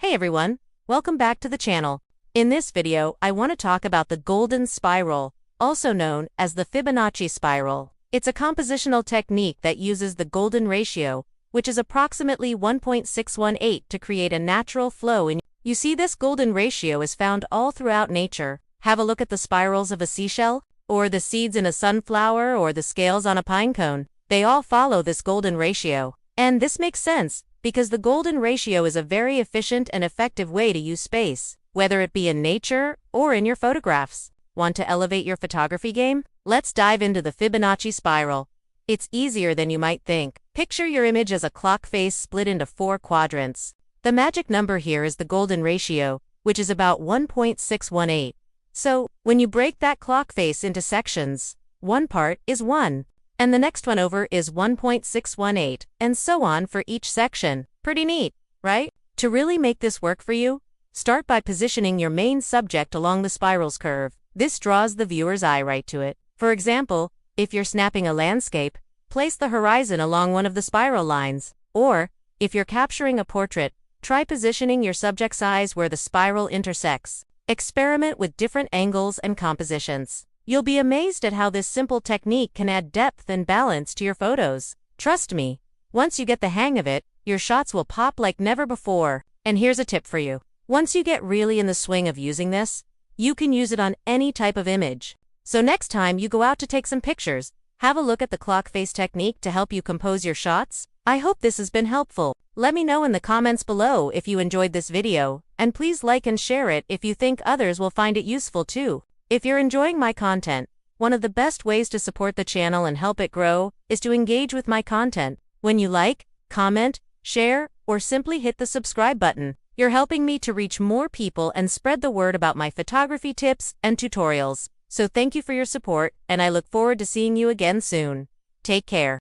Hey everyone, welcome back to the channel. In this video, I want to talk about the golden spiral, also known as the Fibonacci spiral. It's a compositional technique that uses the golden ratio, which is approximately 1.618 to create a natural flow in. You see, this golden ratio is found all throughout nature. Have a look at the spirals of a seashell, or the seeds in a sunflower, or the scales on a pine cone. They all follow this golden ratio. And this makes sense, because the golden ratio is a very efficient and effective way to use space, whether it be in nature or in your photographs. Want to elevate your photography game? Let's dive into the Fibonacci spiral. It's easier than you might think. Picture your image as a clock face split into 4 quadrants. The magic number here is the golden ratio, which is about 1.618. So, when you break that clock face into sections, one part is 1. And the next one over is 1.618, and so on for each section. Pretty neat, right? To really make this work for you, start by positioning your main subject along the spiral's curve. This draws the viewer's eye right to it. For example, if you're snapping a landscape, place the horizon along one of the spiral lines. Or, if you're capturing a portrait, try positioning your subject's eyes where the spiral intersects. Experiment with different angles and compositions. You'll be amazed at how this simple technique can add depth and balance to your photos. Trust me, once you get the hang of it, your shots will pop like never before. And here's a tip for you. Once you get really in the swing of using this, you can use it on any type of image. So next time you go out to take some pictures, have a look at the clock face technique to help you compose your shots. I hope this has been helpful. Let me know in the comments below if you enjoyed this video, and please like and share it if you think others will find it useful too. If you're enjoying my content, one of the best ways to support the channel and help it grow is to engage with my content. When you like, comment, share, or simply hit the subscribe button, you're helping me to reach more people and spread the word about my photography tips and tutorials. So thank you for your support, and I look forward to seeing you again soon. Take care.